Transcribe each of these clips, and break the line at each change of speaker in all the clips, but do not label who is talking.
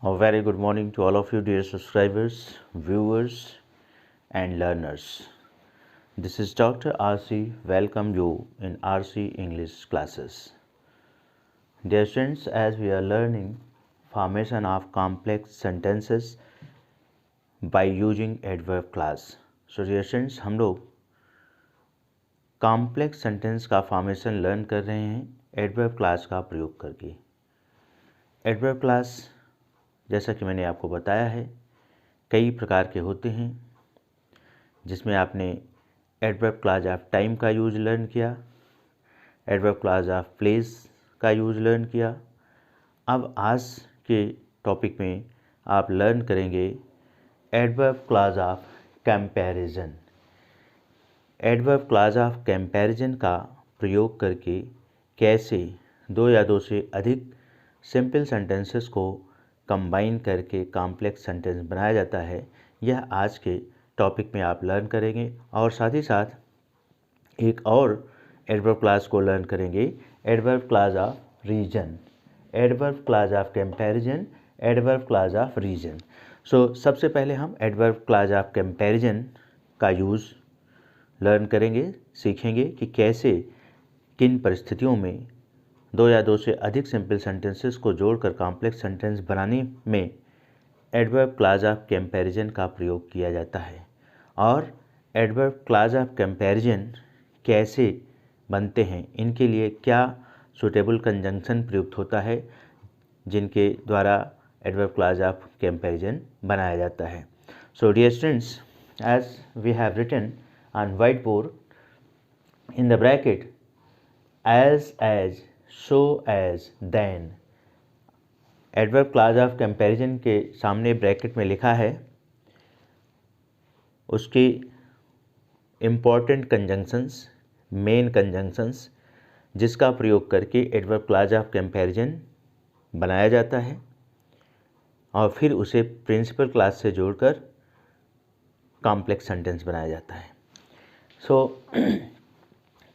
A very good morning to all of you, dear subscribers, viewers, and learners. This is Dr. RC. Welcome you in RC English classes. Dear students, as we are learning formation of complex sentences by using adverb clause. So dear students, हम लोग complex sentence का formation learn कर रहे हैं adverb class का प्रयोग करके। Adverb class जैसा कि मैंने आपको बताया है कई प्रकार के होते हैं, जिसमें आपने एडवर्ब क्लास ऑफ टाइम का यूज लर्न किया, एडवर्ब क्लास ऑफ प्लेस का यूज लर्न किया। अब आज के टॉपिक में आप लर्न करेंगे adverb class of comparison. Adverb class of comparison का प्रयोग करके कैसे दो या दो से अधिक सिंपल सेंटेंसेस को कंबाइन करके कॉम्प्लेक्स सेंटेंस बनाया जाता है, यह आज के टॉपिक में आप लर्न करेंगे। और साथ ही साथ एक और एडवर्ब क्लास को लर्न करेंगे, adverb class of reason, adverb class of comparison, adverb class of reason. So सबसे पहले हम एडवर्ब क्लास ऑफ कंपैरिजन का यूज़ लर्न करेंगे, सीखेंगे कि कैसे किन परिस्थितियों में दो या दो से अधिक सिंपल सेंटेंसेस को जोड़कर कॉम्प्लेक्स सेंटेंस बनाने में एडवर्ब क्लास ऑफ कंपैरिजन का प्रयोग किया जाता है, और एडवर्ब क्लास ऑफ कंपैरिजन कैसे बनते हैं, इनके लिए क्या सूटेबल कंजंक्शन प्रयुक्त होता है जिनके द्वारा एडवर्ब क्लास ऑफ कंपैरिजन बनाया जाता है। So dear students, as we have written on white board in the bracket as so as then, adverb class of comparison के सामने ब्रैकेट में लिखा है उसकी इम्पॉर्टेंट कंजंक्शंस, मेन कंजंक्शंस, जिसका प्रयोग करके एडवर्ब क्लास ऑफ कंपैरिजन बनाया जाता है और फिर उसे प्रिंसिपल क्लास से जोड़कर कॉम्प्लेक्स सेंटेंस बनाया जाता है। सो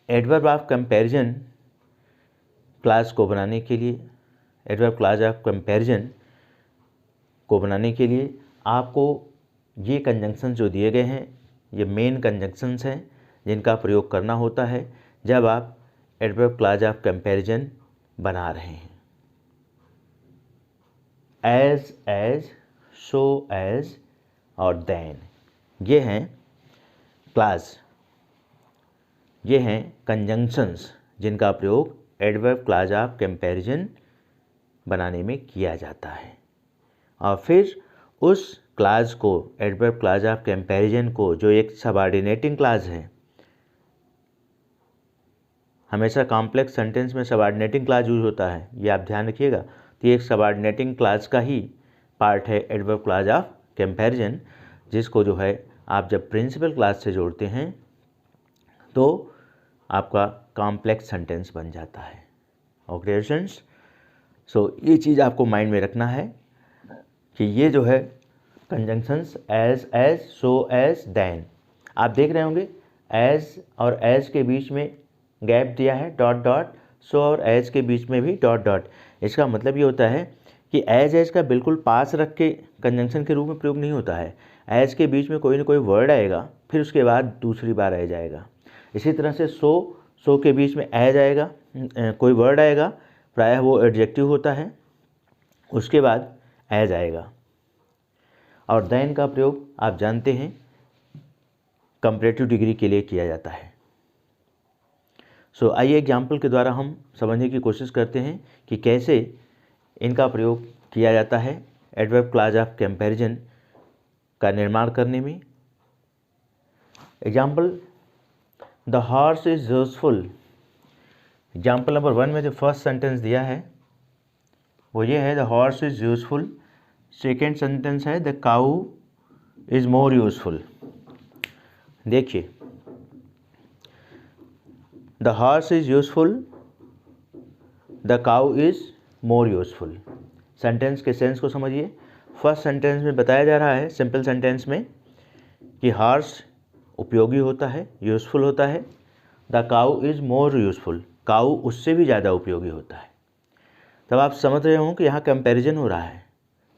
एडवर्ब ऑफ कंपैरिजन क्लास को बनाने के लिए, एडवर्ब क्लास ऑफ कंपैरिजन को बनाने के लिए आपको ये कंजंक्शन जो दिए गए हैं, ये मेन कंजंक्शंस हैं जिनका प्रयोग करना होता है जब आप एडवर्ब क्लास ऑफ कंपैरिजन बना रहे हैं। एज, सो एज और देन, ये हैं क्लास, ये हैं कंजंक्शंस जिनका प्रयोग एडवर्ब क्लास ऑफ कंपैरिजन बनाने में किया जाता है। और फिर उस क्लास को, एडवर्ब क्लास ऑफ कंपैरिजन को, जो एक सबऑर्डिनेटिंग क्लास है, हमेशा कॉम्प्लेक्स सेंटेंस में सबऑर्डिनेटिंग क्लास यूज होता है, ये आप ध्यान रखिएगा। तो ये एक सबऑर्डिनेटिंग क्लास का ही पार्ट है एडवर्ब क्लास ऑफ कंपैरिजन, जिसको जो है आप जब प्रिंसिपल क्लास से जोड़ते हैं तो आपका कॉम्प्लेक्स सेंटेंस बन जाता है। ओके स्टूडेंट्स, सो ये चीज़ आपको माइंड में रखना है कि ये जो है conjunctions as, so as, than, आप देख रहे होंगे एज और एज के बीच में गैप दिया है डॉट डॉट, सो और एज के बीच में भी डॉट डॉट। इसका मतलब ये होता है कि एज का बिल्कुल पास रख के कंजंक्शन के रूप में प्रयोग नहीं होता है। एज के बीच में कोई ना कोई वर्ड आएगा, फिर उसके बाद दूसरी बार एज आएगा। इसी तरह से सो के बीच में एज आएगा, कोई वर्ड आएगा, प्रायः वो एडजेक्टिव होता है, उसके बाद एज आएगा। और देन का प्रयोग आप जानते हैं कंपैरेटिव डिग्री के लिए किया जाता है। सो आइए एग्जाम्पल के द्वारा हम समझने की कोशिश करते हैं कि कैसे इनका प्रयोग किया जाता है एडवर्ब क्लास ऑफ कंपैरिजन का निर्माण करने में। Example, the horse is useful. Example number 1 में जो फर्स्ट सेंटेंस दिया है वो ये है, the horse is useful. Second sentence है, the cow is more useful. देखिए, the horse is useful, the cow is more useful. Sentence के सेंस को समझिए। फर्स्ट सेंटेंस में बताया जा रहा है, सिंपल सेंटेंस में, कि हॉर्स उपयोगी होता है, यूज़फुल होता है। The cow is more useful, cow उससे भी ज़्यादा उपयोगी होता है। तब आप समझ रहे हो कि यहाँ कंपैरिजन हो रहा है,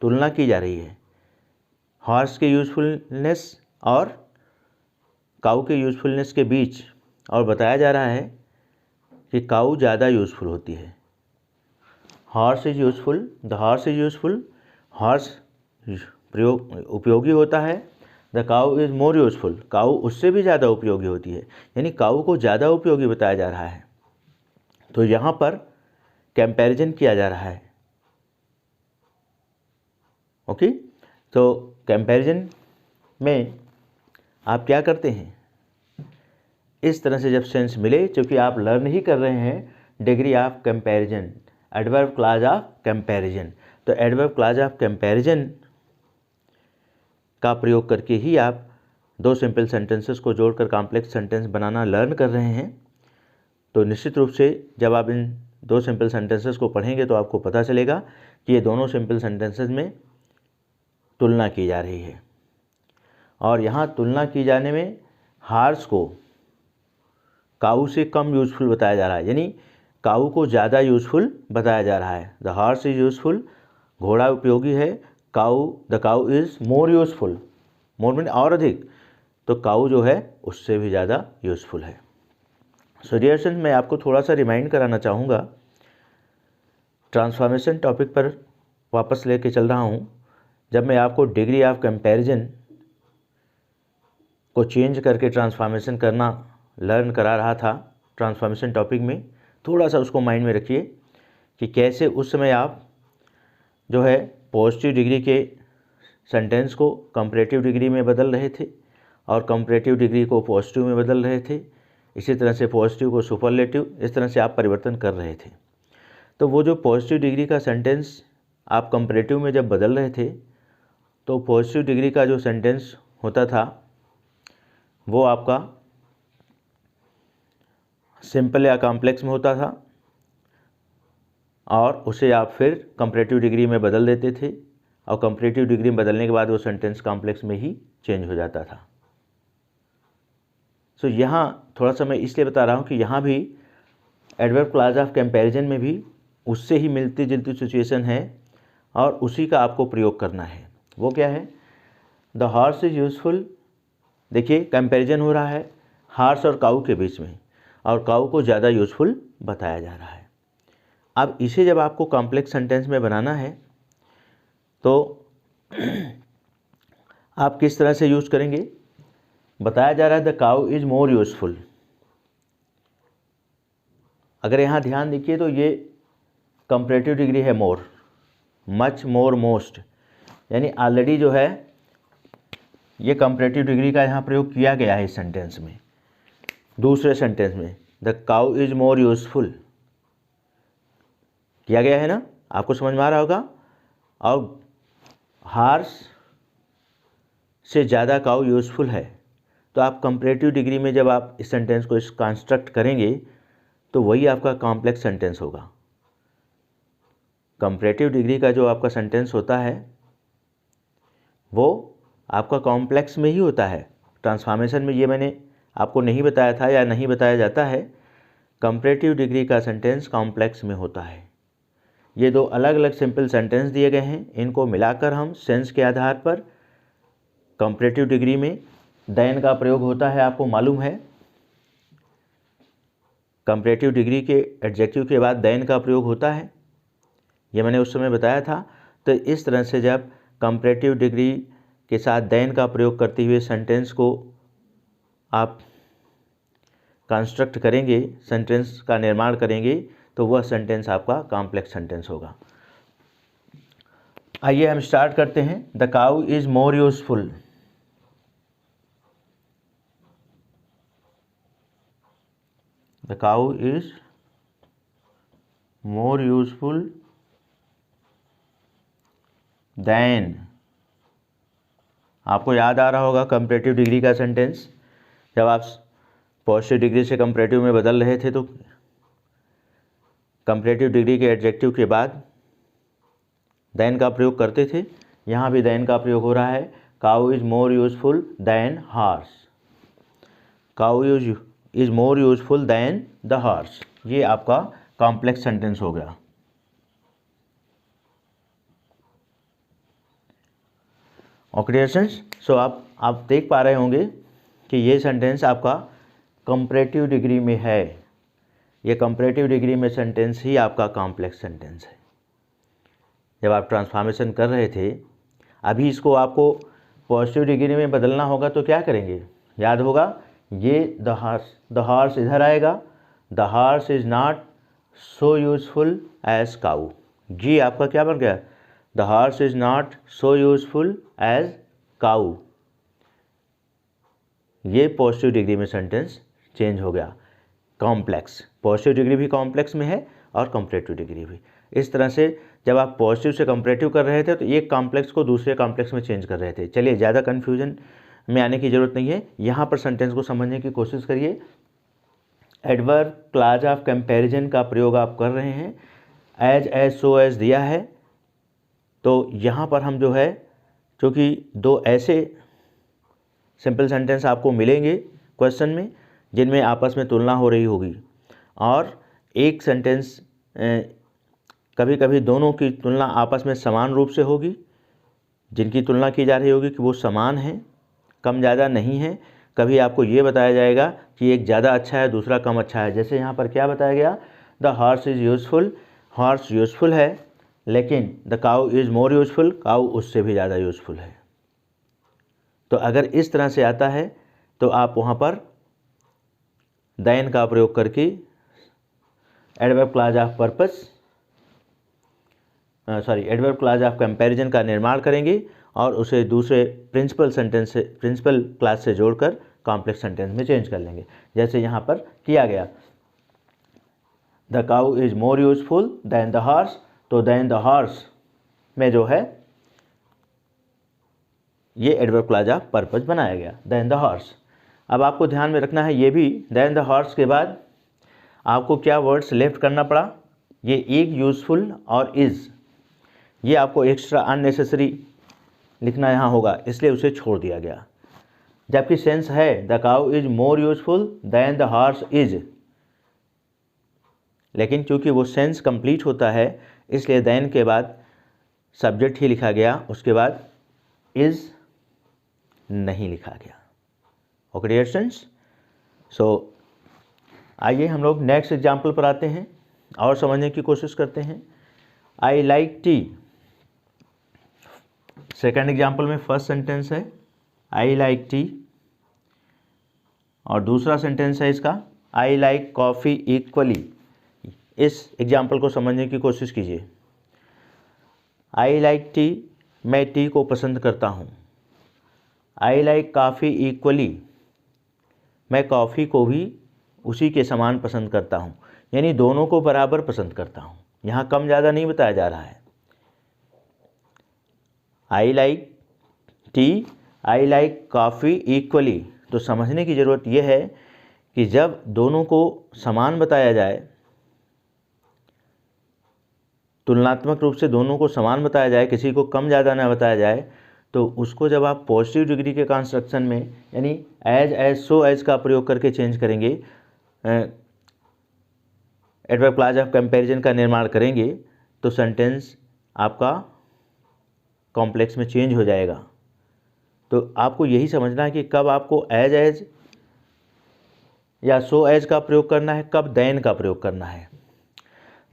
तुलना की जा रही है हॉर्स के यूज़फुलनेस और काऊ के यूज़फुलनेस के बीच, और बताया जा रहा है कि काऊ ज़्यादा यूज़फुल होती है। Horse is useful, the horse is useful, horse उपयोगी होता है। The cow is more useful, cow उससे भी ज़्यादा उपयोगी होती है, यानी काऊ को ज़्यादा उपयोगी बताया जा रहा है। तो यहाँ पर कंपैरिजन किया जा रहा है। ओके, तो कंपैरिजन में आप क्या करते हैं, इस तरह से जब सेंस मिले, चूँकि आप लर्न ही कर रहे हैं degree of comparison, adverb clause of comparison, तो एडवर्ब क्लॉज ऑफ कंपैरिजन का प्रयोग करके ही आप दो सिंपल सेंटेंसेस को जोड़कर कॉम्प्लेक्स सेंटेंस बनाना लर्न कर रहे हैं। तो निश्चित रूप से जब आप इन दो सिंपल सेंटेंसेस को पढ़ेंगे तो आपको पता चलेगा कि ये दोनों सिंपल सेंटेंसेस में तुलना की जा रही है, और यहाँ तुलना की जाने में हॉर्स को काऊ से कम यूज़फुल बताया जा रहा है, यानी काऊ को ज़्यादा यूज़फुल बताया जा रहा है। द हॉर्स इज़ यूज़फुल, घोड़ा उपयोगी है, the cow is more useful, more mean और अधिक, तो काऊ जो है उससे भी ज़्यादा यूज़फुल है। सो डियर स्टूडेंट्स, मैं आपको थोड़ा सा रिमाइंड कराना चाहूँगा, ट्रांसफॉर्मेशन टॉपिक पर वापस लेके चल रहा हूँ। जब मैं आपको डिग्री ऑफ कंपैरिजन को चेंज करके ट्रांसफॉर्मेशन करना लर्न करा रहा था ट्रांसफॉर्मेशन टॉपिक में, थोड़ा सा उसको माइंड में रखिए कि कैसे उस समय आप जो है पॉजिटिव डिग्री के सेंटेंस को कंपैरेटिव डिग्री में बदल रहे थे और कंपैरेटिव डिग्री को पॉजिटिव में बदल रहे थे, इसी तरह से पॉजिटिव को सुपरलेटिव, इस तरह से आप परिवर्तन कर रहे थे। तो वो जो पॉजिटिव डिग्री का सेंटेंस आप कंपैरेटिव में जब बदल रहे थे, तो पॉजिटिव डिग्री का जो सेंटेंस होता था वो आपका सिंपल या कॉम्प्लेक्स में होता था, और उसे आप फिर कंपैरेटिव डिग्री में बदल देते थे, और कंपैरेटिव डिग्री में बदलने के बाद वो सेंटेंस कॉम्प्लेक्स में ही चेंज हो जाता था। सो यहाँ थोड़ा सा मैं इसलिए बता रहा हूँ कि यहाँ भी एडवर्ब क्लॉज ऑफ कंपैरिजन में भी उससे ही मिलती जुलती सिचुएशन है, और उसी का आपको प्रयोग करना है। वो क्या है, द हॉर्स इज़ यूज़फुल। देखिए कंपैरिजन हो रहा है हॉर्स और काऊ के बीच में, और काऊ को ज़्यादा यूज़फुल बताया जा रहा है। अब इसे जब आपको कॉम्प्लेक्स सेंटेंस में बनाना है तो आप किस तरह से यूज़ करेंगे, बताया जा रहा है the cow is more useful. अगर यहाँ ध्यान देखिए तो ये कंपैरेटिव डिग्री है मोर, मच, मोर, मोस्ट, यानी ऑलरेडी जो है ये कंपैरेटिव डिग्री का यहाँ प्रयोग किया गया है इस सेंटेंस में। दूसरे सेंटेंस में the cow is more useful किया गया है ना, आपको समझ में आ रहा होगा। और हॉर्स से ज़्यादा काऊ यूज़फुल है, तो आप कंपैरेटिव डिग्री में जब आप इस सेंटेंस को कंस्ट्रक्ट करेंगे तो वही आपका कॉम्प्लेक्स सेंटेंस होगा। कंपैरेटिव डिग्री का जो आपका सेंटेंस होता है वो आपका कॉम्प्लेक्स में ही होता है। ट्रांसफॉर्मेशन में ये मैंने आपको नहीं बताया था या नहीं बताया जाता है, कंपैरेटिव डिग्री का सेंटेंस कॉम्प्लेक्स में होता है। ये दो अलग अलग सिंपल सेंटेंस दिए गए हैं, इनको मिलाकर हम सेंस के आधार पर कंपैरेटिव डिग्री में देन का प्रयोग होता है। आपको मालूम है कंपैरेटिव डिग्री के एडजेक्टिव के बाद देन का प्रयोग होता है, ये मैंने उस समय बताया था। तो इस तरह से जब कंपैरेटिव डिग्री के साथ देन का प्रयोग करते हुए सेंटेंस को आप कंस्ट्रक्ट करेंगे, सेंटेंस का निर्माण करेंगे, तो वह सेंटेंस आपका कॉम्प्लेक्स सेंटेंस होगा। आइए हम स्टार्ट करते हैं। The cow is more useful. The cow is more useful than, आपको याद आ रहा होगा कंपैरेटिव डिग्री का सेंटेंस, जब आप पॉजिटिव डिग्री से कंपैरेटिव में बदल रहे थे तो कंपैरेटिव डिग्री के एडजेक्टिव के बाद देन का प्रयोग करते थे। यहाँ भी देन का प्रयोग हो रहा है। Cow is more useful than horse, cow is more useful than the horse, ये आपका कॉम्प्लेक्स सेंटेंस हो गया। ओके स्टूडेंट्स, सो आप देख पा रहे होंगे कि ये सेंटेंस आपका कंपैरेटिव डिग्री में है। ये कंपैरेटिव डिग्री में सेंटेंस ही आपका कॉम्प्लेक्स सेंटेंस है। जब आप ट्रांसफॉर्मेशन कर रहे थे, अभी इसको आपको पॉजिटिव डिग्री में बदलना होगा तो क्या करेंगे, याद होगा ये द हॉर्स इधर आएगा, the horse is not so useful as cow. जी आपका क्या बन गया, the horse is not so useful as cow. ये पॉजिटिव डिग्री में सेंटेंस चेंज हो गया, कॉम्प्लेक्स। पॉजिटिव डिग्री भी कॉम्प्लेक्स में है और कंपैरेटिव डिग्री भी। इस तरह से जब आप पॉजिटिव से कंपैरेटिव कर रहे थे तो एक कॉम्प्लेक्स को दूसरे कॉम्प्लेक्स में चेंज कर रहे थे। चलिए, ज़्यादा कन्फ्यूजन में आने की ज़रूरत नहीं है, यहाँ पर सेंटेंस को समझने की कोशिश करिए। एडवर्ब क्लॉज ऑफ कंपैरिजन का प्रयोग आप कर रहे हैं, एज सो एज दिया है, तो यहाँ पर हम जो है, क्योंकि दो ऐसे सिंपल सेंटेंस आपको मिलेंगे क्वेश्चन में जिनमें आपस में तुलना हो रही होगी, और एक सेंटेंस कभी कभी दोनों की तुलना आपस में समान रूप से होगी, जिनकी तुलना की जा रही होगी कि वो समान हैं, कम ज़्यादा नहीं है। कभी आपको ये बताया जाएगा कि एक ज़्यादा अच्छा है, दूसरा कम अच्छा है। जैसे यहाँ पर क्या बताया गया, the horse is useful, horse useful है, लेकिन the cow is more useful, cow उससे भी ज़्यादा यूज़फुल है। तो अगर इस तरह से आता है तो आप वहाँ पर देन का प्रयोग करके adverb clause of purpose adverb clause of comparison का निर्माण करेंगे और उसे दूसरे प्रिंसिपल क्लास से जोड़कर कॉम्प्लेक्स सेंटेंस में चेंज कर लेंगे, जैसे यहाँ पर किया गया। The cow is more useful than the horse, तो दैन द हॉर्स में जो है ये एडवर्ब क्लॉज ऑफ पर्पस बनाया गया, दैन द हॉर्स। अब आपको ध्यान में रखना है ये भी, दैन द हॉर्स के बाद आपको क्या वर्ड्स लेफ्ट करना पड़ा, ये एक यूज़फुल और इज़, ये आपको एक्स्ट्रा अननेसेसरी लिखना यहाँ होगा, इसलिए उसे छोड़ दिया गया। जबकि सेंस है the cow is more useful than the horse is, लेकिन चूंकि वो सेंस कंप्लीट होता है इसलिए दैन के बाद सब्जेक्ट ही लिखा गया, उसके बाद इज़ नहीं लिखा गया। ओके डियर स्टूडेंट्स, सो आइए हम लोग नेक्स्ट एग्जाम्पल पर आते हैं और समझने की कोशिश करते हैं। I like T, second example में फर्स्ट सेंटेंस है आई लाइक टी, और दूसरा सेंटेंस है इसका आई लाइक कॉफ़ी इक्वली। इस एग्जाम्पल को समझने की कोशिश कीजिए। आई लाइक टी, मैं टी को पसंद करता हूँ। आई लाइक कॉफ़ी इक्वली, मैं कॉफ़ी को भी उसी के समान पसंद करता हूँ, यानी दोनों को बराबर पसंद करता हूँ। यहाँ कम ज़्यादा नहीं बताया जा रहा है। I like T, I like coffee equally, तो समझने की ज़रूरत यह है कि जब दोनों को समान बताया जाए, तुलनात्मक रूप से दोनों को समान बताया जाए, किसी को कम ज़्यादा ना बताया जाए, तो उसको जब आप पॉजिटिव डिग्री के कंस्ट्रक्शन में यानी एज सो एज का प्रयोग करके चेंज करेंगे, एडवर्ब क्लॉज ऑफ कंपैरिजन का निर्माण करेंगे, तो सेंटेंस आपका कॉम्प्लेक्स में चेंज हो जाएगा। तो आपको यही समझना है कि कब आपको एज या सो एज का प्रयोग करना है, कब देन का प्रयोग करना है।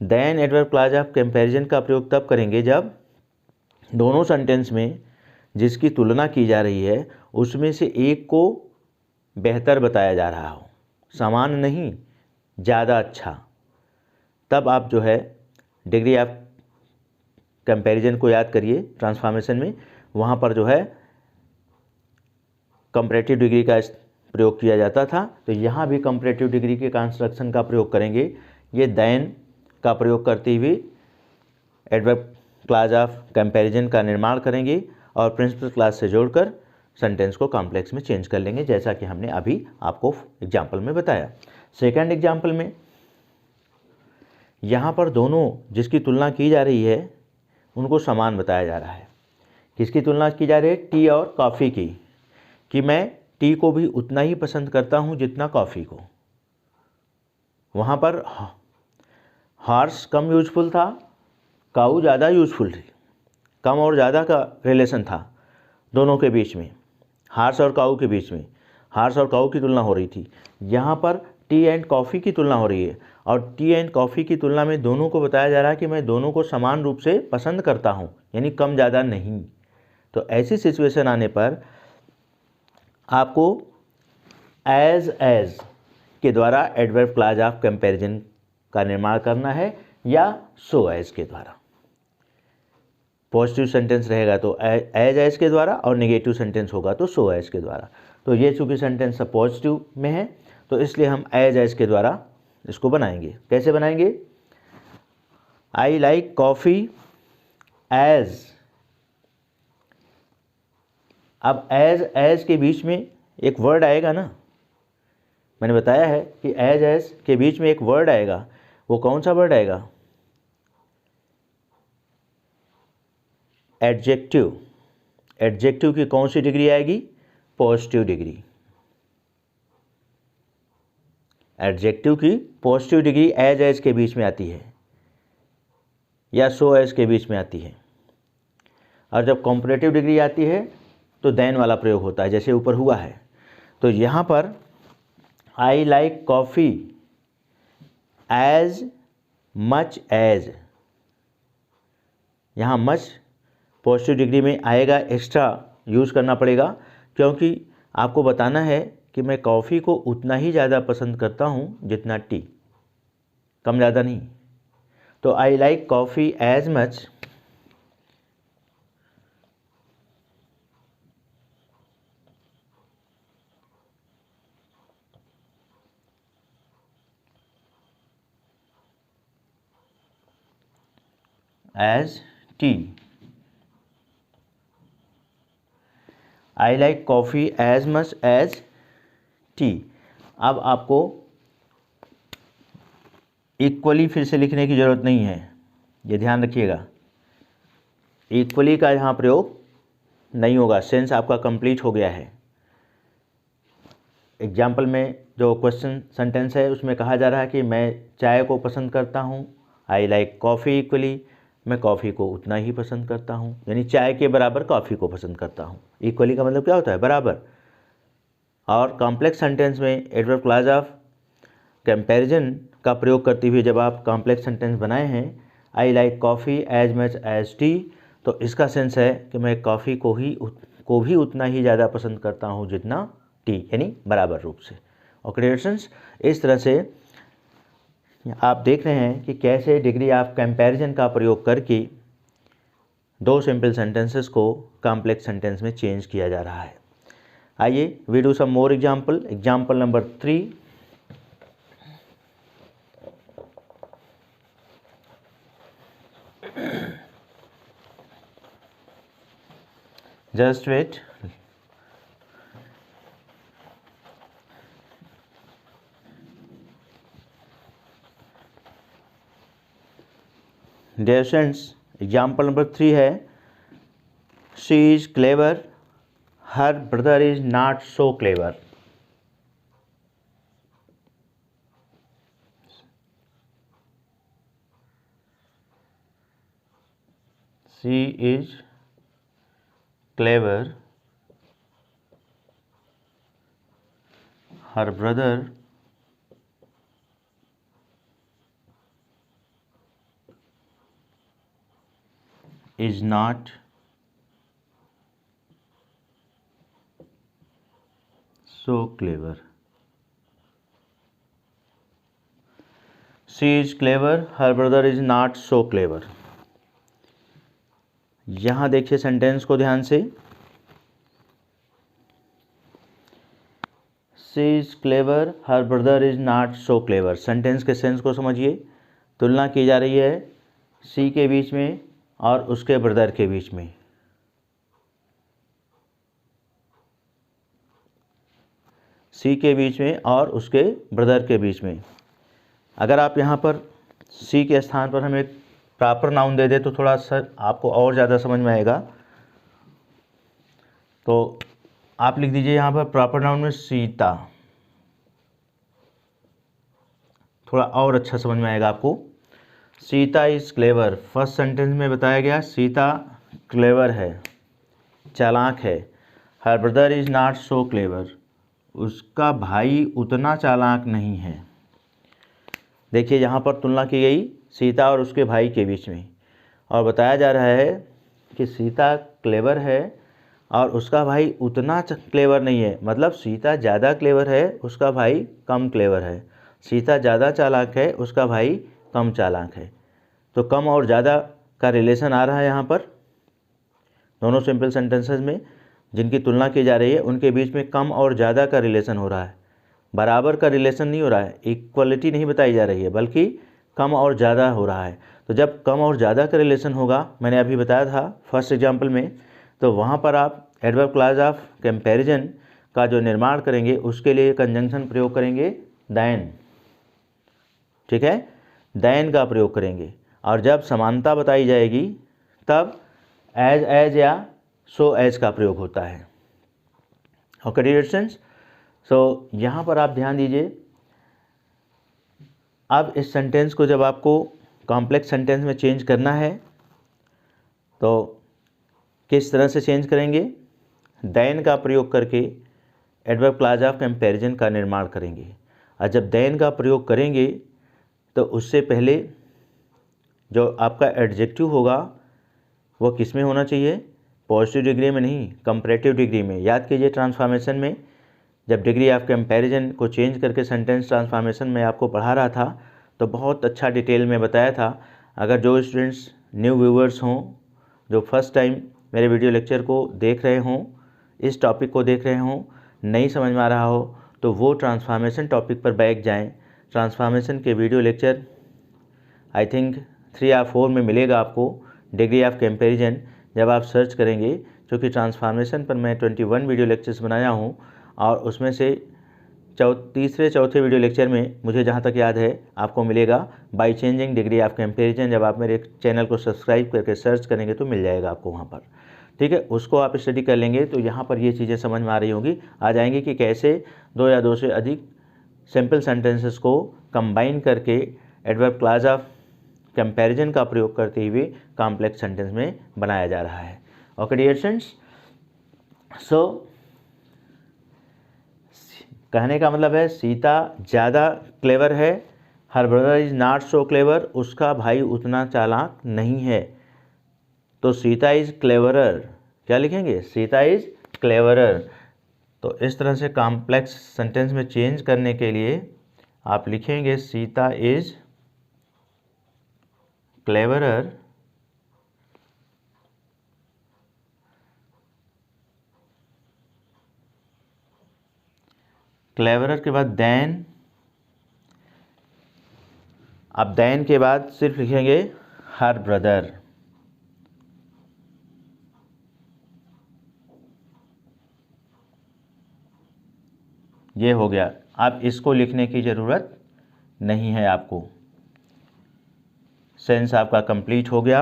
Than adverb clause of comparison का प्रयोग तब करेंगे जब दोनों सेंटेंस में जिसकी तुलना की जा रही है उसमें से एक को बेहतर बताया जा रहा हो, समान नहीं, ज़्यादा अच्छा। तब आप जो है डिग्री ऑफ कंपैरिजन को याद करिए ट्रांसफॉर्मेशन में, वहाँ पर जो है कंपैरेटिव डिग्री का प्रयोग किया जाता था। तो यहाँ भी कंपैरेटिव डिग्री के कंस्ट्रक्शन का प्रयोग करेंगे। ये देन का प्रयोग करते हुए एडवर्ब क्लॉज ऑफ कंपैरिजन का निर्माण करेंगे और प्रिंसिपल क्लास से जोड़कर सेंटेंस को कॉम्प्लेक्स में चेंज कर लेंगे, जैसा कि हमने अभी आपको एग्जाम्पल में बताया। सेकंड एग्जाम्पल में यहाँ पर दोनों जिसकी तुलना की जा रही है उनको समान बताया जा रहा है। किसकी तुलना की जा रही है, टी और कॉफ़ी की, कि मैं टी को भी उतना ही पसंद करता हूँ जितना कॉफ़ी को। वहाँ पर हॉर्स कम यूजफुल था, काऊ ज़्यादा यूजफुल थी, कम और ज़्यादा का रिलेशन था। दोनों के बीच में, हॉर्स और काऊ के बीच में, हॉर्स और काऊ की तुलना हो रही थी। यहाँ पर टी एंड कॉफ़ी की तुलना हो रही है और टी एंड कॉफ़ी की तुलना में दोनों को बताया जा रहा है कि मैं दोनों को समान रूप से पसंद करता हूँ, यानी कम ज़्यादा नहीं। तो ऐसी सिचुएशन आने पर आपको एज के द्वारा एडवर्ब क्लॉज ऑफ कंपैरिजन का निर्माण करना है या सो एज के द्वारा। पॉजिटिव सेंटेंस रहेगा तो एज के द्वारा और नेगेटिव सेंटेंस होगा तो सो एज के द्वारा। तो ये चूँकि सेंटेंस सब पॉजिटिव में है तो इसलिए हम एज के द्वारा इसको बनाएंगे। कैसे बनाएंगे? I like coffee as. अब एज के बीच में एक वर्ड आएगा ना, मैंने बताया है कि एज के बीच में एक वर्ड आएगा। वो कौन सा वर्ड आएगा? एडजेक्टिव। एडजेक्टिव की कौन सी डिग्री आएगी? Positive degree. एडजेक्टिव की पॉजिटिव डिग्री एज के बीच में आती है या सो एज के बीच में आती है। और जब कॉम्परेटिव डिग्री आती है तो देन वाला प्रयोग होता है, जैसे ऊपर हुआ है। तो यहाँ पर I like coffee as much as, यहाँ मच पॉजिटिव डिग्री में आएगा, एक्स्ट्रा यूज़ करना पड़ेगा क्योंकि आपको बताना है कि मैं कॉफ़ी को उतना ही ज़्यादा पसंद करता हूँ जितना टी, कम ज़्यादा नहीं। तो I like coffee as much as tea. I like coffee as much as tea. अब आपको इक्वली फिर से लिखने की ज़रूरत नहीं है, ये ध्यान रखिएगा। इक्वली का यहाँ प्रयोग नहीं होगा, सेंस आपका कंप्लीट हो गया है। एग्जाम्पल में जो क्वेश्चन सेंटेंस है उसमें कहा जा रहा है कि मैं चाय को पसंद करता हूँ, आई लाइक कॉफ़ी इक्वली, मैं कॉफ़ी को उतना ही पसंद करता हूँ, यानी चाय के बराबर कॉफ़ी को पसंद करता हूँ। इक्वली का मतलब क्या होता है? बराबर। और कॉम्प्लेक्स सेंटेंस में एडवर्ब क्लॉज ऑफ कंपैरिजन का प्रयोग करते हुए जब आप कॉम्प्लेक्स सेंटेंस बनाए हैं, I like coffee as much as tea, तो इसका सेंस है कि मैं कॉफ़ी को भी उतना ही ज़्यादा पसंद करता हूँ जितना टी, यानी बराबर रूप से। और क्रिएशंस इस तरह से आप देख रहे हैं कि कैसे डिग्री ऑफ कंपैरिजन का प्रयोग करके दो सिंपल सेंटेंसेस को कॉम्प्लेक्स सेंटेंस में चेंज किया जा रहा है। आइए we do some more example. Example number 3। Just wait. Dear students, example number 3 है, she is clever, her brother is not so clever. She is clever, her brother is not so clever. She is clever, her brother is not so clever. यहाँ देखिए sentence को ध्यान से। She is clever, her brother is not so clever. Sentence के sense को समझिए। तुलना की जा रही है सी के बीच में और उसके ब्रदर के बीच में। सी के बीच में और उसके ब्रदर के बीच में। अगर आप यहाँ पर सी के स्थान पर हम एक प्रॉपर नाउन दे दें तो थोड़ा सा आपको और ज़्यादा समझ में आएगा। तो आप लिख दीजिए यहाँ पर प्रॉपर नाउन में सीता, थोड़ा और अच्छा समझ में आएगा आपको। Sita is clever, first sentence में बताया गया सीता क्लेवर है, चालाक है। हर brother is not so clever, उसका भाई उतना चालाक नहीं है। देखिए यहाँ पर तुलना की गई सीता और उसके भाई के बीच में, और बताया जा रहा है कि सीता क्लेवर है और उसका भाई उतना क्लेवर नहीं है। मतलब सीता ज़्यादा क्लेवर है, उसका भाई कम क्लेवर है। सीता ज़्यादा चालाक है, उसका भाई कम चालाक है। तो कम और ज़्यादा का रिलेशन आ रहा है यहाँ पर। दोनों सिंपल सेंटेंसेस में जिनकी तुलना की जा रही है उनके बीच में कम और ज़्यादा का रिलेशन हो रहा है, बराबर का रिलेशन नहीं हो रहा है, इक्वलिटी नहीं बताई जा रही है, बल्कि कम और ज़्यादा हो रहा है। तो जब कम और ज़्यादा का रिलेशन होगा, मैंने अभी बताया था फर्स्ट एग्जाम्पल में, तो वहाँ पर आप एडवर्ब क्लॉज ऑफ कंपैरिजन का जो निर्माण करेंगे उसके लिए कंजंक्शन प्रयोग करेंगे देन। ठीक है, देन का प्रयोग करेंगे। और जब समानता बताई जाएगी तब एज या सो एज का प्रयोग होता है। ओके डियर स्टूडेंट्स, सो यहाँ पर आप ध्यान दीजिए। अब इस सेंटेंस को जब आपको कॉम्प्लेक्स सेंटेंस में चेंज करना है तो किस तरह से चेंज करेंगे? देन का प्रयोग करके एडवर्ब क्लॉज ऑफ कंपैरिजन का निर्माण करेंगे। और जब देन का प्रयोग करेंगे तो उससे पहले जो आपका एडजेक्टिव होगा वो किस में होना चाहिए? पॉजिटिव डिग्री में नहीं, कंपैरेटिव डिग्री में। याद कीजिए ट्रांसफॉर्मेशन में जब डिग्री ऑफ कंपैरिजन को चेंज करके सेंटेंस ट्रांसफॉर्मेशन में आपको पढ़ा रहा था तो बहुत अच्छा डिटेल में बताया था। अगर जो स्टूडेंट्स न्यू व्यूअर्स हों, जो फर्स्ट टाइम मेरे वीडियो लेक्चर को देख रहे हों, इस टॉपिक को देख रहे हों, नहीं समझ में आ रहा हो, तो वो ट्रांसफॉर्मेशन टॉपिक पर बैक जाएं। ट्रांसफॉर्मेशन के वीडियो लेक्चर आई थिंक 3 या 4 में मिलेगा आपको, डिग्री ऑफ कंपैरिजन जब आप सर्च करेंगे, क्योंकि ट्रांसफॉर्मेशन पर मैं 21 वीडियो लेक्चर्स बनाया हूँ और उसमें से तीसरे चौथे वीडियो लेक्चर में मुझे जहाँ तक याद है आपको मिलेगा by changing degree of comparison. जब आप मेरे चैनल को सब्सक्राइब करके सर्च करेंगे तो मिल जाएगा आपको वहाँ पर। ठीक है, उसको आप स्टडी कर लेंगे तो यहाँ पर ये चीज़ें समझ में आ रही होंगी, आ जाएंगी कि कैसे 2 या 2 से अधिक सिंपल सेंटेंसेस को कंबाइन करके एडवर्ब क्लॉज ऑफ कंपैरिजन का प्रयोग करते हुए कॉम्प्लेक्स सेंटेंस में बनाया जा रहा है। ओके डियर स्टूडेंट्स, सो कहने का मतलब है सीता ज़्यादा क्लेवर है, हर brother is not so clever, उसका भाई उतना चालाक नहीं है। तो सीता इज़ क्लेवरर, क्या लिखेंगे? Sita is cleverer. तो इस तरह से कॉम्प्लेक्स सेंटेंस में चेंज करने के लिए आप लिखेंगे सीता इज़ क्लेवरर क्लेवरर के बाद देन, अब देन के बाद सिर्फ लिखेंगे हर ब्रदर। ये हो गया, अब इसको लिखने की ज़रूरत नहीं है आपको। सेंस आपका कंप्लीट हो गया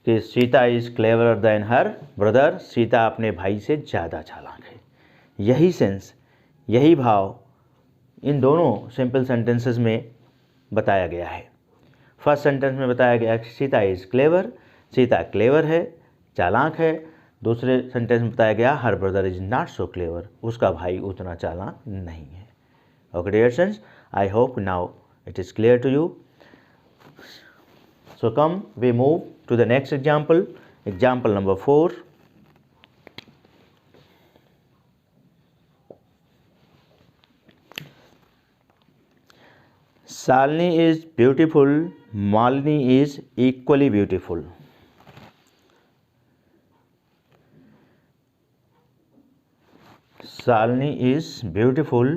कि Sita is cleverer than her brother, Sita अपने भाई से ज़्यादा चालाक है। यही सेंस, यही भाव इन दोनों सिंपल सेंटेंसेस में बताया गया है। फर्स्ट सेंटेंस में बताया गया कि Sita is clever, Sita clever है, चालाक है। दूसरे सेंटेंस में बताया गया her brother is not so clever, उसका भाई उतना चालाक नहीं है। Okay dear students, I hope now it is clear to you. So come we move to the next example, example number 4. Shalini is beautiful, Malini is equally beautiful. Shalini is beautiful,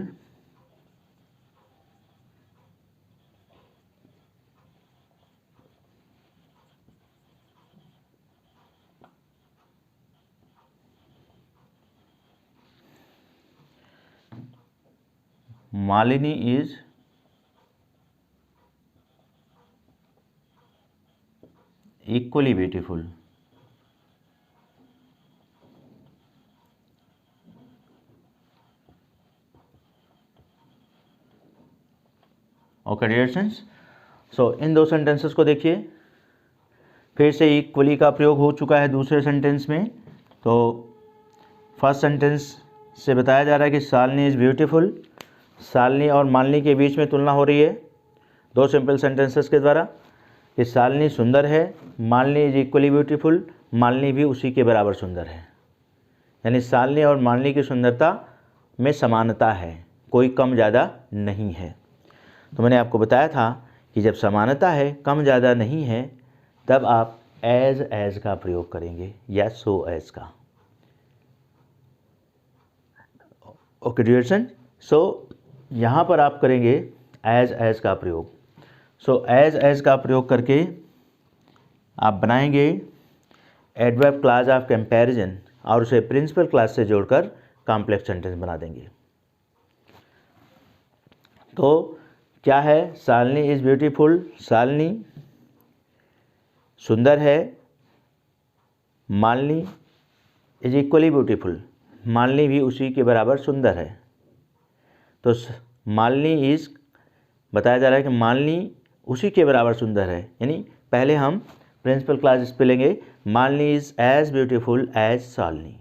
Malini is equally beautiful. Okay dear students, so इन दो sentences को देखिए, फिर से equally का प्रयोग हो चुका है दूसरे सेंटेंस में। तो फर्स्ट सेंटेंस से बताया जा रहा है कि शालिनी इज़ ब्यूटीफुल। शालिनी और मालिनी के बीच में तुलना हो रही है दो सिंपल सेंटेंसेस के द्वारा कि शालिनी सुंदर है, Malini is equally beautiful, Malini भी उसी के बराबर सुंदर है। यानी शालिनी और मालिनी की सुंदरता में समानता है, कोई कम ज़्यादा नहीं है। तो मैंने आपको बताया था कि जब समानता है, कम ज़्यादा नहीं है, तब आप एज का प्रयोग करेंगे या सो एज का। ओके डियर स्टूडेंट, सो यहाँ पर आप करेंगे एज का प्रयोग। सो एज का प्रयोग करके आप बनाएंगे एडवर्ब क्लास ऑफ कंपैरिजन और उसे प्रिंसिपल क्लास से जोड़कर कॉम्प्लेक्स सेंटेंस बना देंगे। तो क्या है, शालिनी इज़ ब्यूटीफुल, शालिनी सुंदर है, Malini is equally beautiful, Malini भी उसी के बराबर सुंदर है। तो मालिनी इज़ बताया जा रहा है कि मालिनी उसी के बराबर सुंदर है, यानी पहले हम प्रिंसिपल क्लास इस पे लेंगे, Malini is as beautiful as Shalini.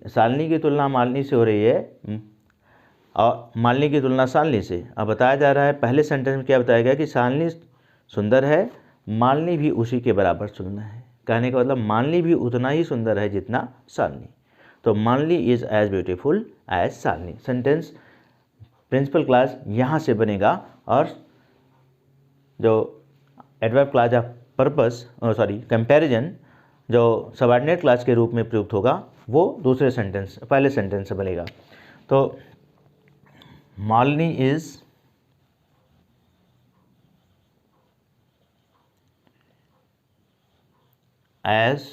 Shalini की तुलना मालिनी से हो रही है और मालिनी की तुलना शालिनी से। अब बताया जा रहा है पहले सेंटेंस में क्या बताया गया कि शालिनी सुंदर है, मालिनी भी उसी के बराबर सुंदर है। कहने का मतलब मालिनी भी उतना ही सुंदर है जितना शालिनी। तो Malini is as beautiful as Shalini. Sentence principal clause यहाँ से बनेगा और जो adverb class of purpose comparison जो सबऑर्डिनेट क्लास के रूप में प्रयुक्त होगा वो दूसरे सेंटेंस पहले सेंटेंस से बनेगा। तो Malini is as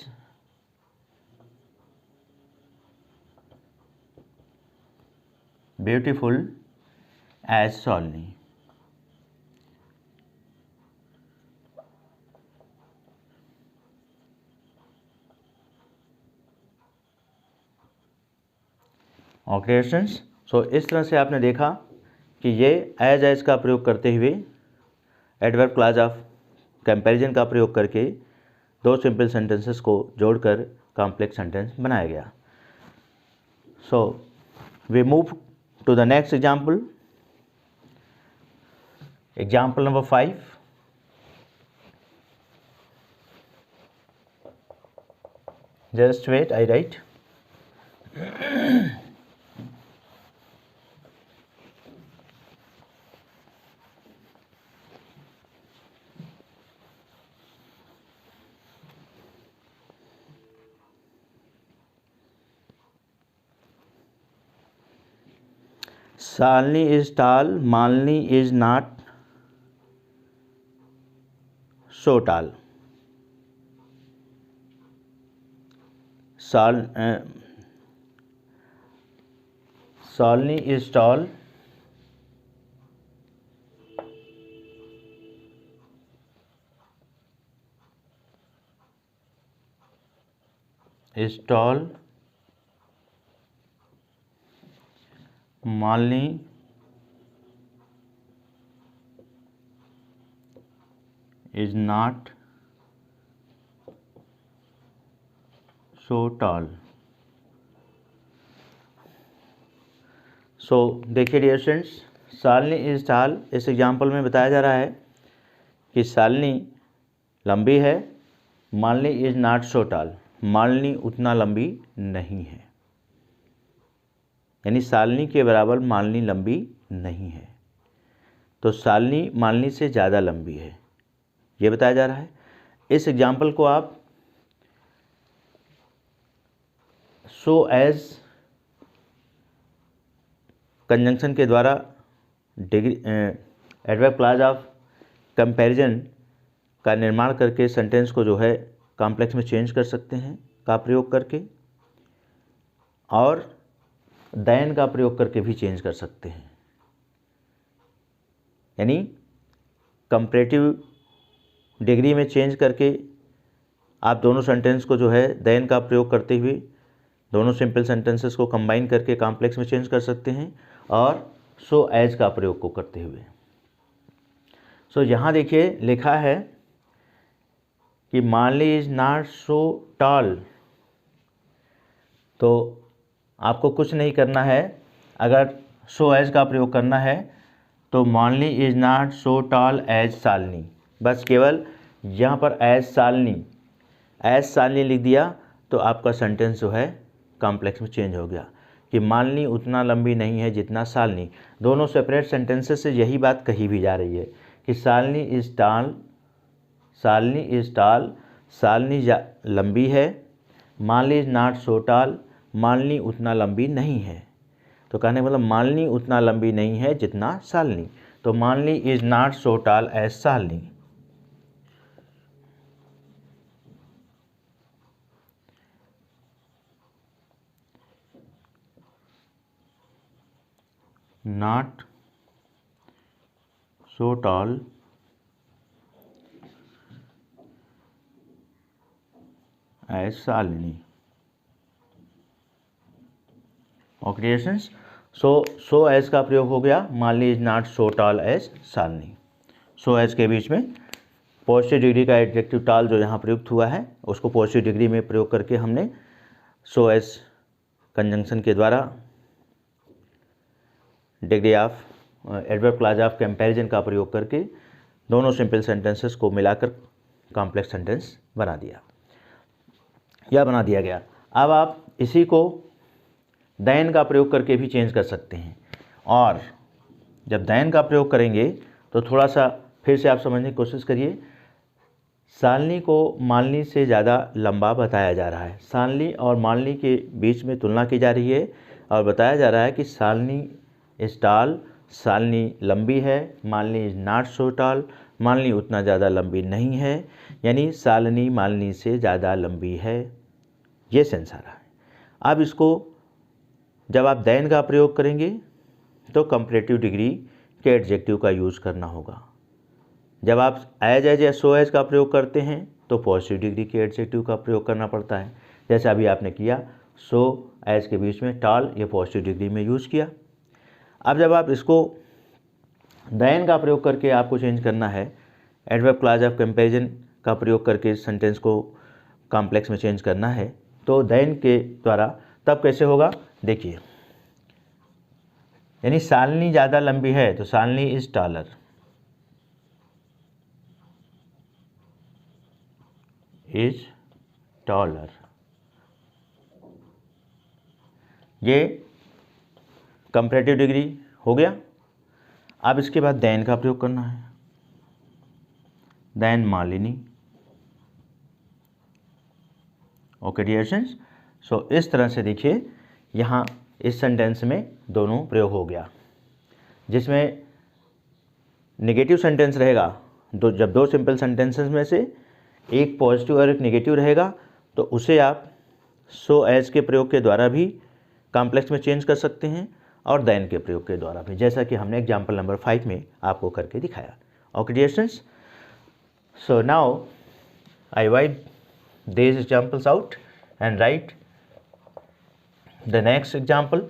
beautiful as Shalini. Okay students, so इस तरह से आपने देखा कि ये एज का प्रयोग करते हुए एडवर्ब क्लास ऑफ कंपैरिजन का प्रयोग करके दो सिंपल सेंटेंसेस को जोड़कर कॉम्प्लेक्स सेंटेंस बनाया गया। So we move to the next example, example number 5। Just wait, I write. Shalini is tall, Malini is not so tall. Shalini is tall, Malini is not so tall. So देखिए dear students, Shalini is tall इस example में बताया जा रहा है कि शालिनी लंबी है, Malini is not so tall, Malini उतना लंबी नहीं है। यानी शालिनी के बराबर मालिनी लंबी नहीं है, तो शालिनी मालिनी से ज़्यादा लंबी है, ये बताया जा रहा है। इस एग्जाम्पल को आप सो एज कंजंक्शन के द्वारा एडवर्ब क्लास ऑफ कंपैरिजन का निर्माण करके सेंटेंस को जो है कॉम्प्लेक्स में चेंज कर सकते हैं का प्रयोग करके, और देन का प्रयोग करके भी चेंज कर सकते हैं। यानी कंपैरेटिव डिग्री में चेंज करके आप दोनों सेंटेंस को जो है देन का प्रयोग करते हुए दोनों सिंपल सेंटेंसेस को कंबाइन करके कॉम्प्लेक्स में चेंज कर सकते हैं, और सो एज का प्रयोग को करते हुए। सो यहाँ देखिए लिखा है कि मानली इज नॉट सो टॉल, तो आपको कुछ नहीं करना है। अगर सो एज का प्रयोग करना है तो Malini is not so tall as Shalini, बस केवल यहाँ पर एज शालिनी लिख दिया तो आपका सेंटेंस जो है कॉम्प्लेक्स में चेंज हो गया कि मालिनी उतना लंबी नहीं है जितना शालिनी। दोनों सेपरेट सेंटेंसेस से यही बात कही भी जा रही है कि शालिनी इज टॉल, शालिनी लंबी है, Malini is not so tall, Malini उतना लंबी नहीं है। तो कहने का मतलब मालिनी उतना लंबी नहीं है जितना शालिनी, तो Malini is not so tall as Shalini. Not so tall as Shalini. Okay dear students, so as का प्रयोग हो गया, Malini is not so tall as Shalini. So as के बीच में पॉजिटिव डिग्री का एडजेक्टिव टॉल जो यहाँ प्रयुक्त हुआ है उसको पॉजिटिव डिग्री में प्रयोग करके हमने सो एज कंजंक्शन के द्वारा degree of adverb clause of comparison का प्रयोग करके दोनों सिंपल सेंटेंसेस को मिलाकर कॉम्प्लेक्स सेंटेंस बना दिया गया। अब आप इसी को देन का प्रयोग करके भी चेंज कर सकते हैं, और जब देन का प्रयोग करेंगे तो थोड़ा सा फिर से आप समझने की कोशिश करिए। शालिनी को मालिनी से ज़्यादा लंबा बताया जा रहा है, शालिनी और मालिनी के बीच में तुलना की जा रही है और बताया जा रहा है कि शालिनी इज टॉल, शालिनी लंबी है, Malini is not so tall, Malini उतना ज़्यादा लंबी नहीं है, यानी शालिनी मालिनी से ज़्यादा लंबी है, ये सेंस आ रहा है। अब इसको जब आप देन का प्रयोग करेंगे तो कंपैरेटिव डिग्री के एडजेक्टिव का यूज़ करना होगा। जब आप एज या सो एज का प्रयोग करते हैं तो पॉजिटिव डिग्री के एडजेक्टिव का प्रयोग करना पड़ता है, जैसे अभी आपने किया, सो एज के बीच में टॉल ये पॉजिटिव डिग्री में यूज़ किया। अब जब आप इसको देन का प्रयोग करके आपको चेंज करना है, एडवर्ब क्लॉज ऑफ कंपैरिजन का प्रयोग करके सेंटेंस को कॉम्प्लेक्स में चेंज करना है, तो देन के द्वारा तब कैसे होगा देखिए। यानी शालिनी ज़्यादा लंबी है तो शालिनी इज टॉलर, ये कंपैरेटिव डिग्री हो गया। अब इसके बाद देन का प्रयोग करना है, than Malini. Okay dear students, so इस तरह से देखिए यहाँ इस सेंटेंस में दोनों प्रयोग हो गया, जिसमें नेगेटिव सेंटेंस रहेगा जब दो सिंपल सेंटेंसेस में से एक पॉजिटिव और एक नेगेटिव रहेगा तो उसे आप सो एज के प्रयोग के द्वारा भी कॉम्प्लेक्स में चेंज कर सकते हैं और देन के प्रयोग के द्वारा भी, जैसा कि हमने एग्जाम्पल नंबर 5 में आपको करके दिखाया। Okay dear students, so now I wipe these examples out and write the next example.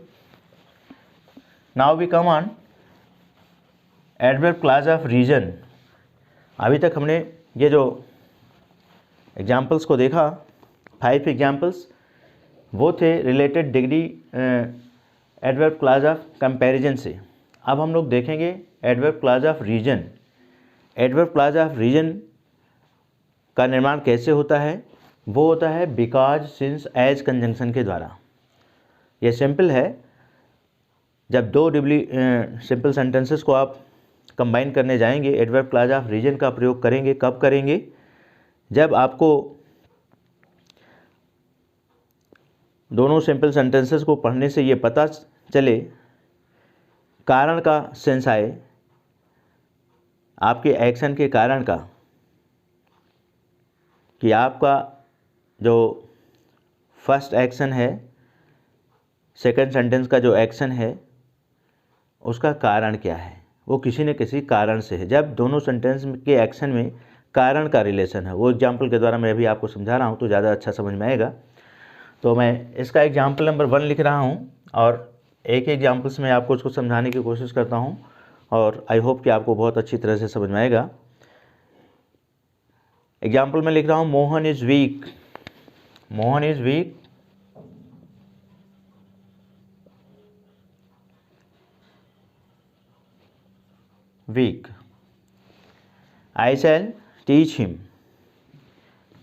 Now we come on adverb clause of region. अभी तक हमने ये जो एग्जाम्पल्स को देखा, 5 एग्जाम्पल्स, वो थे related degree adverb clause of comparison से। अब हम लोग देखेंगे adverb clause of reason. Adverb clause of reason का निर्माण कैसे होता है? वो होता है बिकॉज, सिंस, एज कंजंक्शन के द्वारा। ये सिंपल है। जब दो सिंपल सेंटेंसेस को आप कंबाइन करने जाएंगे, एडवर्ब क्लॉज ऑफ रीजन का प्रयोग करेंगे। कब करेंगे? जब आपको दोनों सिंपल सेंटेंसेस को पढ़ने से ये पता चले, कारण का सेंस आए, आपके एक्शन के कारण का, कि आपका जो फर्स्ट एक्शन है, सेकंड सेंटेंस का जो एक्शन है, उसका कारण क्या है, वो किसी न किसी कारण से है। जब दोनों सेंटेंस के एक्शन में कारण का रिलेशन है, वो एग्जाम्पल के द्वारा मैं अभी आपको समझा रहा हूँ तो ज़्यादा अच्छा समझ में आएगा। तो मैं इसका एग्जाम्पल नंबर 1 लिख रहा हूँ और एक एग्जाम्पल से मैं आपको उसको समझाने की कोशिश करता हूँ और आई होप कि आपको बहुत अच्छी तरह से समझ में आएगा। एग्जाम्पल में लिख रहा हूँ Mohan is weak, Mohan is weak, weak, I shall teach him,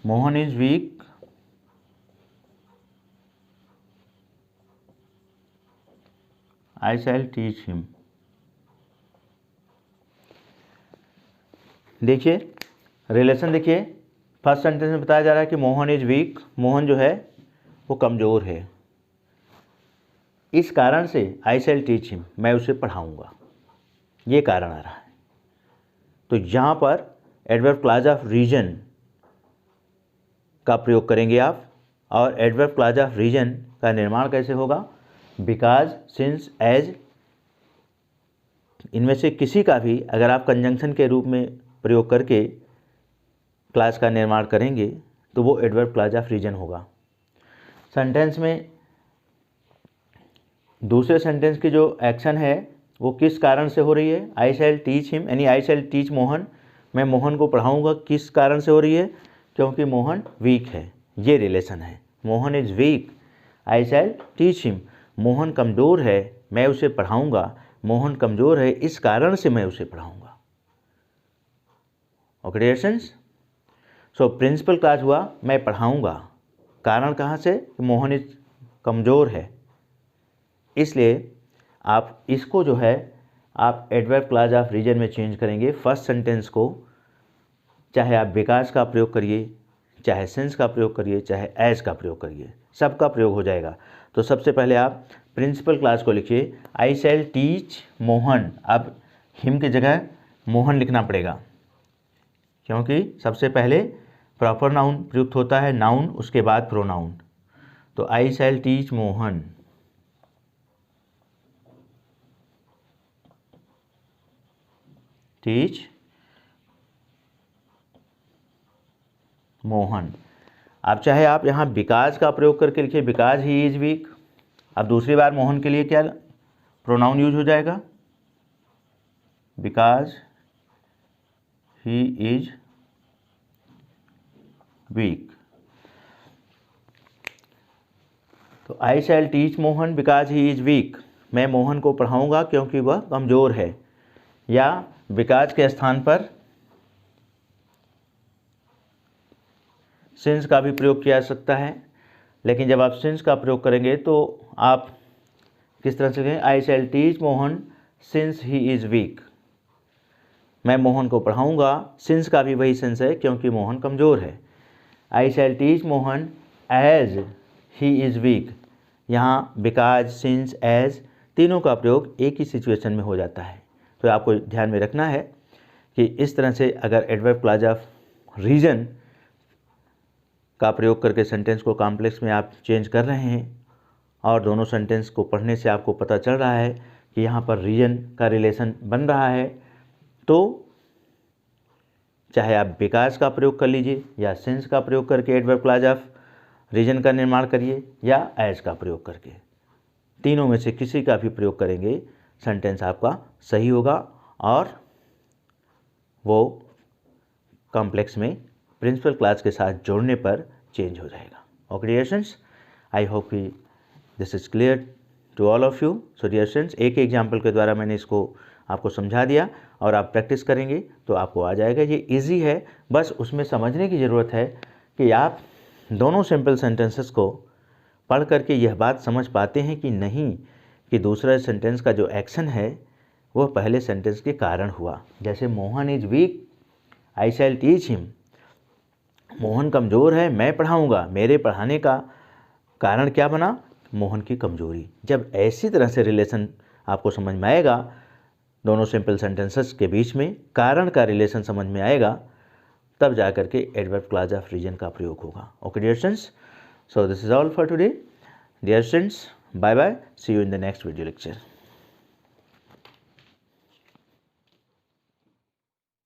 Mohan is weak, I shall teach him. देखिए रिलेशन, देखिए फर्स्ट सेंटेंस में बताया जा रहा है कि मोहन इज वीक, मोहन जो है वो कमज़ोर है, इस कारण से आई शैल टीच हिम, मैं उसे पढ़ाऊँगा, ये कारण आ रहा है। तो यहाँ पर एडवर्ब क्लॉज ऑफ रीजन का प्रयोग करेंगे आप, और एडवर्ब क्लॉज ऑफ रीजन का निर्माण कैसे होगा, बिकॉज, सिंस, एज, इनमें से किसी का भी अगर आप कंजंक्शन के रूप में प्रयोग करके क्लास का निर्माण करेंगे तो वो एडवर्ब क्लॉज ऑफ रीजन होगा। सेंटेंस में दूसरे सेंटेंस की जो एक्शन है वो किस कारण से हो रही है, आई शैल टीच हिम, यानी आई शैल टीच मोहन, मैं मोहन को पढ़ाऊँगा, किस कारण से हो रही है, क्योंकि मोहन वीक है, ये रिलेशन है। Mohan is weak, I shall teach him, Mohan कमज़ोर है, मैं उसे पढ़ाऊँगा, मोहन कमज़ोर है इस कारण से मैं उसे पढ़ाऊँगा। Okay dear students, so principal clause हुआ मैं पढ़ाऊँगा, कारण कहाँ से, मोहन इज कमज़ोर है, इसलिए आप इसको जो है आप एडवर्ब क्लॉज ऑफ रीजन में चेंज करेंगे। फर्स्ट सेंटेंस को चाहे आप बिकॉज का प्रयोग करिए, चाहे सिंस का प्रयोग करिए, चाहे एज का प्रयोग करिए, सबका प्रयोग हो जाएगा। तो सबसे पहले आप प्रिंसिपल क्लॉज को लिखिए, आई शैल टीच मोहन, अब हिम की जगह मोहन लिखना पड़ेगा, क्योंकि सबसे पहले प्रॉपर नाउन प्रयुक्त होता है, नाउन उसके बाद प्रोनाउन। तो I shall teach Mohan, teach Mohan. अब चाहे आप यहाँ बिकॉज का प्रयोग करके लिखिए, बिकॉज ही इज़ वीक, अब दूसरी बार मोहन के लिए क्या प्रोनाउन यूज हो जाएगा, बिकॉज ही इज वीक। तो I shall teach Mohan because he is weak, मैं मोहन को पढ़ाऊँगा क्योंकि वह कमज़ोर है, या बिकॉज के स्थान पर सिंस का भी प्रयोग किया जा सकता है, लेकिन जब आप सिंस का प्रयोग करेंगे तो आप किस तरह से कहें, I shall teach Mohan since he is weak, मैं मोहन को पढ़ाऊँगा, सिंस का भी वही सेंस है क्योंकि मोहन कमज़ोर है। I shall teach Mohan as he is weak, यहाँ बिकॉज, सिंस, एज तीनों का प्रयोग एक ही सिचुएशन में हो जाता है। तो आपको ध्यान में रखना है कि इस तरह से अगर एडवर्ब क्लॉज ऑफ रीजन का प्रयोग करके सेंटेंस को कॉम्प्लेक्स में आप चेंज कर रहे हैं, और दोनों सेंटेंस को पढ़ने से आपको पता चल रहा है कि यहाँ पर रीजन का रिलेशन बन रहा है, तो चाहे आप बिकॉज का प्रयोग कर लीजिए या सिंस का प्रयोग करके एडवर्ब क्लॉज ऑफ रीजन का निर्माण करिए, या एज का प्रयोग करके, तीनों में से किसी का भी प्रयोग करेंगे सेंटेंस आपका सही होगा, और वो कॉम्प्लेक्स में प्रिंसिपल क्लॉज के साथ जोड़ने पर चेंज हो जाएगा। Okay dear students, I hope कि this is clear to all of you. So dear students, एक एग्जाम्पल के द्वारा मैंने इसको आपको समझा दिया, और आप प्रैक्टिस करेंगे तो आपको आ जाएगा। ये इजी है, बस उसमें समझने की ज़रूरत है कि आप दोनों सिंपल सेंटेंसेस को पढ़ करके यह बात समझ पाते हैं कि नहीं, कि दूसरा सेंटेंस का जो एक्शन है वह पहले सेंटेंस के कारण हुआ। जैसे Mohan is weak, I shall teach him, Mohan कमज़ोर है, मैं पढ़ाऊँगा, मेरे पढ़ाने का कारण क्या बना, मोहन की कमज़ोरी। जब ऐसी तरह से रिलेशन आपको समझ में आएगा, दोनों सिंपल सेंटेंसेस के बीच में कारण का रिलेशन समझ में आएगा, तब जा कर के एडवर्ब क्लॉज ऑफ रीजन का प्रयोग होगा। Okay dear students, so this is all for today. Dear students, bye bye, see you in the next video lecture.